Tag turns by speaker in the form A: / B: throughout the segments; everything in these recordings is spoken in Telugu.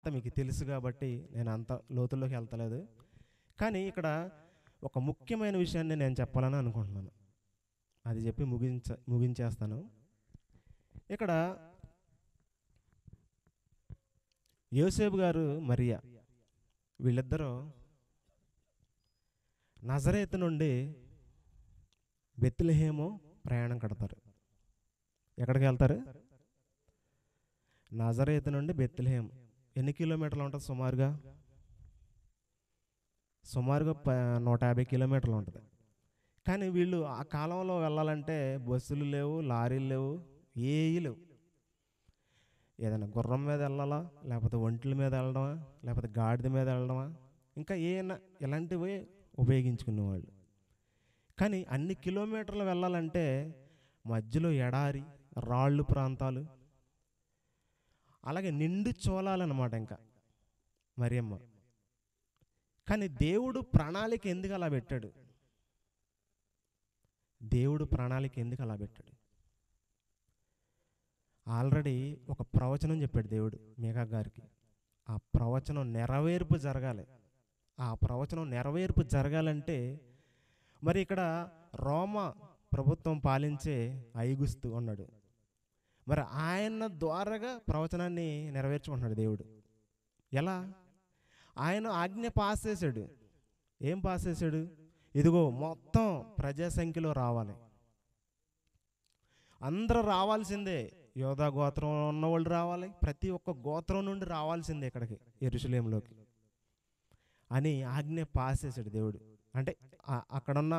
A: మీకు తెలుసు కాబట్టి నేను అంత లోతుల్లోకి వెళ్తలేదు. కానీ ఇక్కడ ఒక ముఖ్యమైన విషయాన్ని నేను చెప్పాలని అనుకుంటున్నాను. అది చెప్పి ముగించేస్తాను. ఇక్కడ యోసేపు గారు మరియా వీళ్ళిద్దరూ నజరేతు నుండి బెత్లెహేము ప్రయాణం కడతారు. ఎక్కడికి వెళ్తారు? నజరేతు నుండి బెత్లెహేం. ఎన్ని కిలోమీటర్లు ఉంటుంది? సుమారుగా 150 కిలోమీటర్లు ఉంటుంది. కానీ వీళ్ళు ఆ కాలంలో వెళ్ళాలంటే బస్సులు లేవు, లారీలు లేవు, ఏవి లేవు. ఏదైనా గుర్రం మీద వెళ్ళాలా, లేకపోతే ఒంట్ల మీద వెళ్ళడమా, లేకపోతే గాడిద మీద వెళ్ళడమా, ఇంకా ఏమైనా ఇలాంటివి ఉపయోగించుకునేవాళ్ళు. కానీ అన్ని కిలోమీటర్లు వెళ్ళాలంటే మధ్యలో ఎడారి, రాళ్ళు ప్రాంతాలు, అలాగే నిండు చోళాలన్నమాట ఇంకా మరియమ్మ. కానీ దేవుడు ప్రణాళిక ఎందుకు అలా పెట్టాడు? దేవుడు ప్రణాళిక ఎందుకు అలా పెట్టాడు? ఆల్రెడీ ఒక ప్రవచనం చెప్పాడు దేవుడు మీకా గారికి. ఆ ప్రవచనం నెరవేర్పు జరగాలి. ఆ ప్రవచనం నెరవేర్పు జరగాలంటే మరి ఇక్కడ రోమా ప్రభుత్వం పాలించే ఐగుస్తు ఉన్నాడు. మరి ఆయన ద్వారాగా ప్రవచనాన్ని నెరవేర్చుకుంటున్నాడు దేవుడు. ఎలా? ఆయన ఆజ్ఞ పాస్ చేశాడు. ఏం పాస్ చేశాడు? ఇదిగో మొత్తం ప్రజా సంఖ్యలో రావాలి, అందరూ రావాల్సిందే. యోధా గోత్రం ఉన్నవాళ్ళు రావాలి, ప్రతి ఒక్క గోత్రం నుండి రావాల్సిందే ఇక్కడికి యెరూషలేములోకి అని ఆజ్ఞ పాస్ చేశాడు దేవుడు. అంటే అక్కడున్న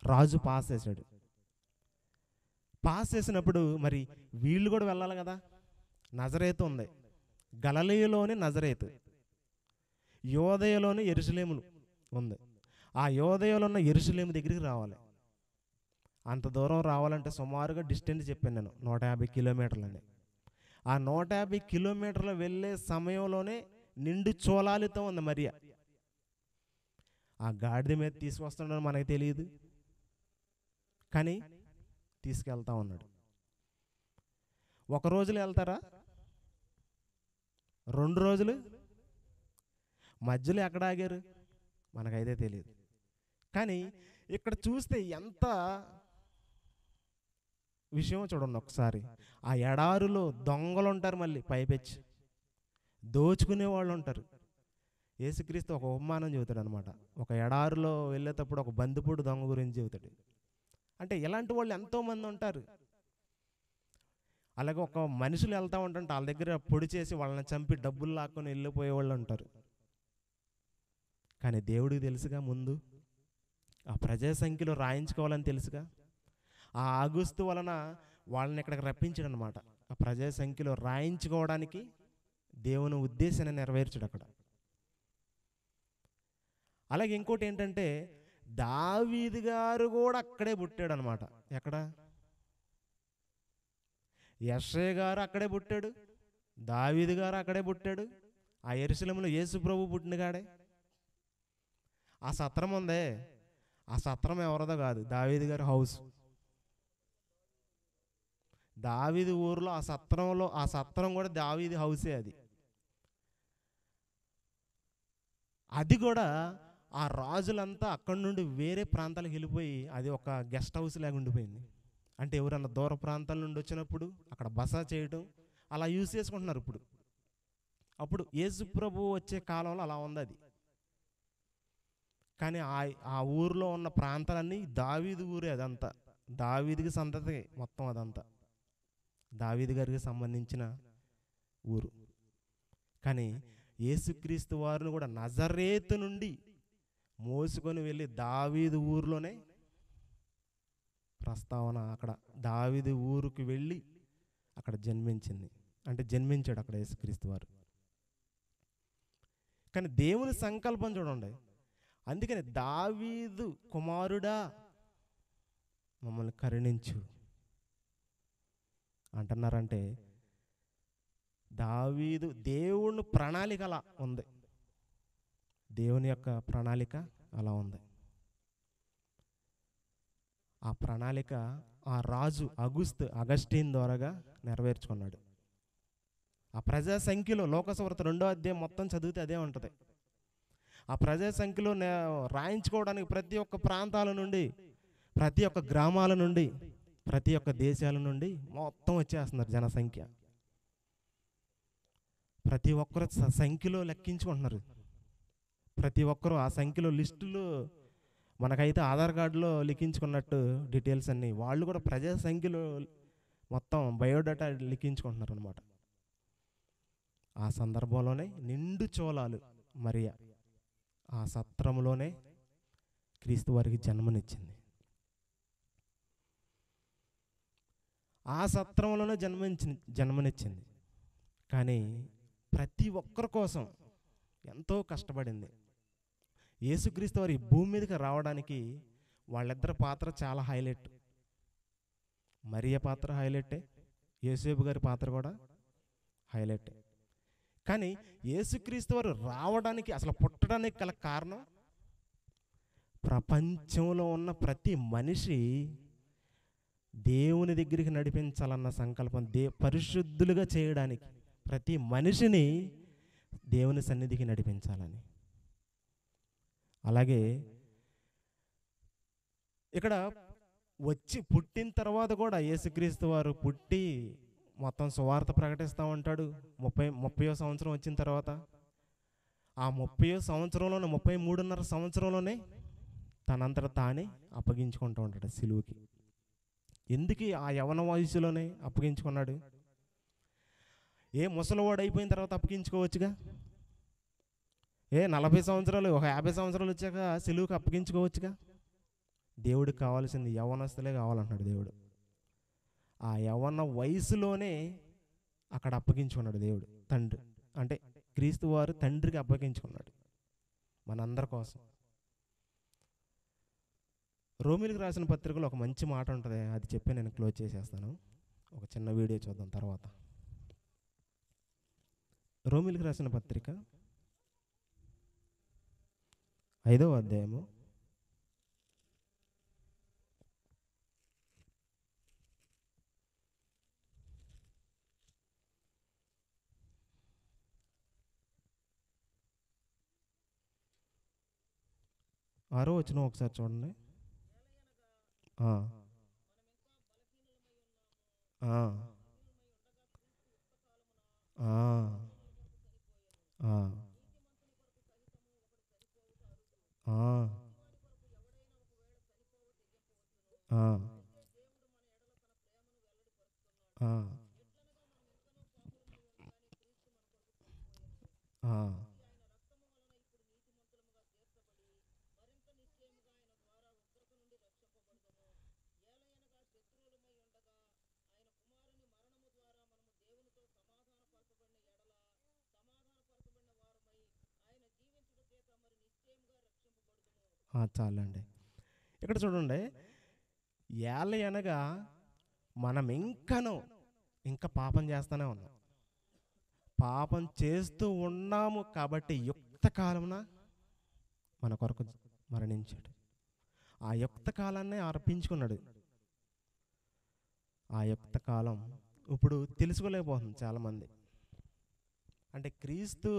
A: రాజు పాస్ చేశాడు. పాస్ చేసినప్పుడు మరి వీళ్ళు కూడా వెళ్ళాలి కదా. నజరేతు ఉంది, గలిలయలోని నజరేతు, యోదయలోని యెరూషలేము ఉంది. ఆ యోదయలో ఉన్న యెరూషలేము దగ్గరికి రావాలి. అంత దూరం రావాలంటే సుమారుగా డిస్టెన్స్ చెప్పాను నేను, 150 కిలోమీటర్లని. ఆ 150 కిలోమీటర్లు వెళ్ళే సమయంలోనే నిండు చోళాలతో ఉంది మరియా. ఆ గాడిద మీద తీసుకొస్తున్నాడు మనకు తెలియదు, కానీ తీసుకెళ్తా ఉన్నాడు. ఒక రోజులో వెళ్తారా? 2 రోజులు? మధ్యలో ఎక్కడ ఆగారు మనకైతే తెలియదు. కానీ ఇక్కడ చూస్తే ఎంత విషయం చూడండి ఒకసారి. ఆ ఎడారులో దొంగలు ఉంటారు, మళ్ళీ పైపెచ్చి దోచుకునే వాళ్ళు ఉంటారు. యేసుక్రీస్తు ఒక ఉపమానం చెబుతాడు అనమాట. ఒక ఎడారులో వెళ్ళేటప్పుడు ఒక బందిపోటు దొంగ గురించి చెబుతాడు. అంటే ఇలాంటి వాళ్ళు ఎంతోమంది ఉంటారు. అలాగే ఒక మనుషులు వెళ్తూ ఉంటుంటే వాళ్ళ దగ్గర పొడి చేసి వాళ్ళని చంపి డబ్బులు లాక్కొని వెళ్ళిపోయే వాళ్ళు ఉంటారు. కానీ దేవుడికి తెలుసుగా, ముందు ఆ ప్రజా సంఖ్యలో రాయించుకోవాలని తెలుసుగా. ఆ ఆగుస్తు వలన వాళ్ళని ఇక్కడికి రప్పించాడు అనమాట. ఆ ప్రజా సంఖ్యలో రాయించుకోవడానికి దేవుని ఉద్దేశాన్ని నెరవేర్చాడు అక్కడ. అలాగే ఇంకోటి ఏంటంటే దావీదు గారు కూడా అక్కడే పుట్టాడు అనమాట. ఎక్కడ? యెషయా గారు అక్కడే పుట్టాడు, దావీదు గారు అక్కడే పుట్టాడు. ఆ యెరూషలేములో యేసు ప్రభు పుట్టిన కాడే. ఆ సత్రం ఉందే, ఆ సత్రం ఎవరిదో కాదు, దావీదు గారి హౌస్. దావీదు ఊరిలో ఆ సత్రం కూడా దావీదు హౌసే. అది కూడా ఆ రాజులంతా అక్కడి నుండి వేరే ప్రాంతాలకు వెళ్ళిపోయి అది ఒక గెస్ట్ హౌస్ లాగా ఉండిపోయింది. అంటే ఎవరన్నా దూర ప్రాంతాల నుండి వచ్చినప్పుడు అక్కడ బస చేయడం అలా యూజ్ చేసుకుంటున్నారు ఇప్పుడు. అప్పుడు యేసు ప్రభు వచ్చే కాలంలో అలా ఉంది అది. కానీ ఆ ఊరిలో ఉన్న ప్రాంతాలన్నీ దావీదు ఊరే. అదంతా దావీదుకి సంతతి మొత్తం, అదంతా దావీదు గారికి సంబంధించిన ఊరు. కానీ యేసుక్రీస్తు వారిని కూడా నజరేతు నుండి మోసుకొని వెళ్ళి దావీదు ఊరిలోనే ప్రస్తావన, అక్కడ దావీదు ఊరికి వెళ్ళి అక్కడ జన్మించాడు అక్కడ యేసుక్రీస్తు వారు. కానీ దేవుని సంకల్పం చూడండి. అందుకని దావీదు కుమారుడా మమ్మల్ని కరుణించు అంటున్నారంటే దావీదు దేవుని ప్రణాళిక అలా ఉంది. దేవుని యొక్క ప్రణాళిక అలా ఉంది. ఆ ప్రణాళిక ఆ రాజు అగస్టిన్ ద్వారాగా నెరవేర్చుకున్నాడు. ఆ ప్రజా సంఖ్యలో లోకసువార్త 2వ అధ్యాయం మొత్తం చదివితే అదే ఉంటుంది. ఆ ప్రజా సంఖ్యలో రాయించుకోవడానికి ప్రతి ఒక్క ప్రాంతాల నుండి, ప్రతి ఒక్క గ్రామాల నుండి, ప్రతి ఒక్క దేశాల నుండి మొత్తం వచ్చేస్తున్నారు జనసంఖ్య. ప్రతి ఒక్కరు సంఖ్యలో లెక్కించుకుంటున్నారు. ప్రతి ఒక్కరూ ఆ సంఖ్యలో లిస్టులు మనకైతే ఆధార్ కార్డులో లిఖించుకున్నట్టు డీటెయిల్స్ అన్నీ వాళ్ళు కూడా ప్రజా సంఖ్యలో మొత్తం బయోడేటా లిఖించుకుంటున్నారు అనమాట. ఆ సందర్భంలోనే నిండు చోళాలు మరియా ఆ సత్రంలోనే క్రీస్తు వారికి జన్మనిచ్చింది. ఆ సత్రంలోనే జన్మనిచ్చింది. కానీ ప్రతి ఒక్కరి కోసం ఎంతో కష్టపడింది. యేసుక్రీస్తు వారి భూమి మీదకి రావడానికి వాళ్ళిద్దరి పాత్ర చాలా హైలైట్. మరియ పాత్ర హైలైటే, యోసేపు గారి పాత్ర కూడా హైలైటే. కానీ యేసుక్రీస్తు వారు రావడానికి, అసలు పుట్టడానికి గల కారణం, ప్రపంచంలో ఉన్న ప్రతి మనిషి దేవుని దగ్గరికి నడిపించాలన్న సంకల్పం, పరిశుద్ధులుగా చేయడానికి, ప్రతి మనిషిని దేవుని సన్నిధికి నడిపించాలని. అలాగే ఇక్కడ వచ్చి పుట్టిన తర్వాత కూడా యేసుక్రీస్తు వారు పుట్టి మొత్తం సువార్త ప్రకటిస్తూ ఉంటాడు. 30వ సంవత్సరం వచ్చిన తర్వాత ఆ 30వ సంవత్సరంలోనే 33.5 సంవత్సరంలోనే తనంతట తానే అప్పగించుకుంటూ ఉంటాడు సిలువకి. ఎందుకు ఆ యవన వయసులోనే అప్పగించుకున్నాడు? ఏ ముసలివాడు అయిపోయిన తర్వాత అప్పగించుకోవచ్చుగా? 40 సంవత్సరాలు, ఒక 50 సంవత్సరాలు వచ్చాక సిలువకి అప్పగించుకోవచ్చుగా? దేవుడికి కావాల్సింది యవనస్తులే కావాలంటున్నాడు దేవుడు. ఆ యవన వయసులోనే అక్కడ అప్పగించుకున్నాడు దేవుడు. తండ్రి అంటే క్రీస్తు వారు తండ్రికి అప్పగించుకున్నాడు మనందరి కోసం. రోమీలకు రాసిన పత్రికలో ఒక మంచి మాట ఉంటుంది, అది చెప్పి నేను క్లోజ్ చేసేస్తాను. ఒక చిన్న వీడియో చూద్దాం తర్వాత. రోమీలకు రాసిన పత్రిక 5వ అధ్యాయము 6వ వచనం ఒకసారి చూడండి. చాలండి. ఇక్కడ చూడండి, ఏలయనగా మనం ఇంకా పాపం చేస్తూనే ఉన్నాం, పాపం చేస్తూ ఉన్నాము కాబట్టి యుక్త కాలమున మన కొరకు మరణించాడు. ఆ యుక్త కాలాన్ని అర్పించుకున్నాడు. ఆ యుక్త కాలం ఇప్పుడు తెలుసుకోలేకపోతుంది చాలామంది. అంటే క్రీస్తు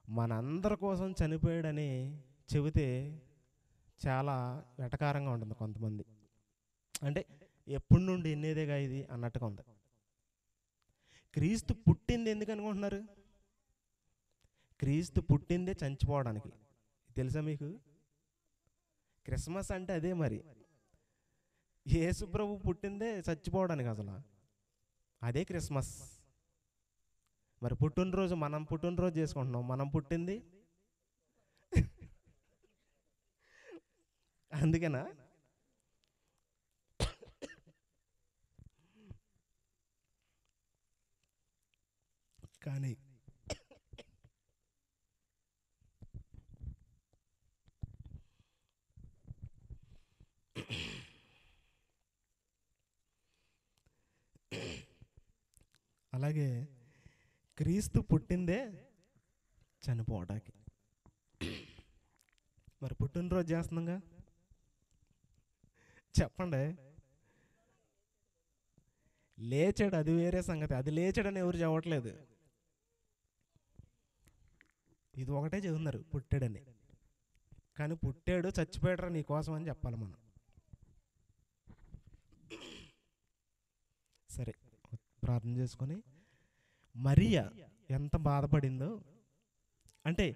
A: మనందరి కోసం చనిపోయాడని చెబితే చాలా వెటకారంగా ఉంటుంది కొంతమంది. అంటే ఎప్పటి నుండి ఎన్నేదేగా ఇది అన్నట్టుగా ఉంది. క్రీస్తు పుట్టింది ఎందుకు అనుకుంటున్నారు? క్రీస్తు పుట్టిందే చనిపోవడానికి. తెలుసా మీకు? క్రిస్మస్ అంటే అదే మరి. యేసు ప్రభు పుట్టిందే చచ్చిపోవడానికి, అసలు అదే క్రిస్మస్. మరి పుట్టినరోజు, మనం పుట్టినరోజు చేసుకుంటున్నాం, మనం పుట్టింది అందుకేనా? కానీ అలాగే క్రీస్తు పుట్టిందే చనిపోవడానికి. మరి పుట్టినరోజు చేస్తున్నాగా, చెప్పండి. లేచాడు, అది వేరే సంగతి. అది లేచాడని ఎవరు చెప్పట్లేదు. ఇది ఒకటే చెబుతున్నారు, పుట్టాడని. కానీ పుట్టాడు, చచ్చిపోయాడరా నీ కోసం అని చెప్పాలి మనం. సరే, ప్రార్థన చేసుకొని మరియా ఎంత బాధపడిందో అంటే,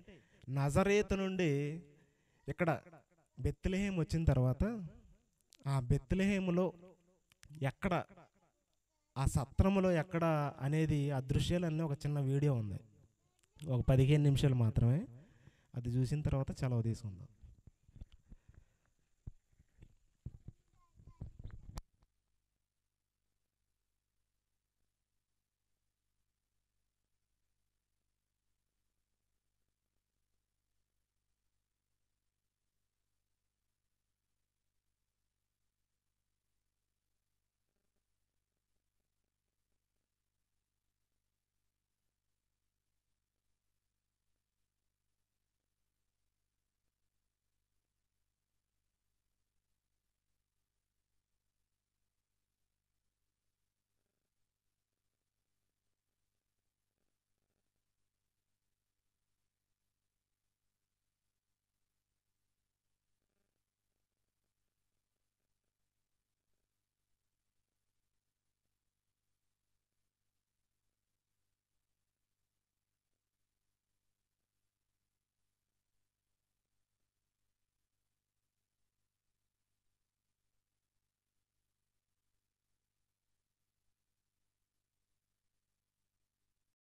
A: నజరేతు నుండి ఇక్కడ బెత్లెహేము వచ్చిన తర్వాత ఆ బెత్లెహేములో ఎక్కడ, ఆ సత్రములో ఎక్కడ అనేది ఆ దృశ్యాలన్నీ ఒక చిన్న వీడియో ఉంది, ఒక 15 నిమిషాలు మాత్రమే. అది చూసిన తర్వాత సెలవు తీసుకుందాం.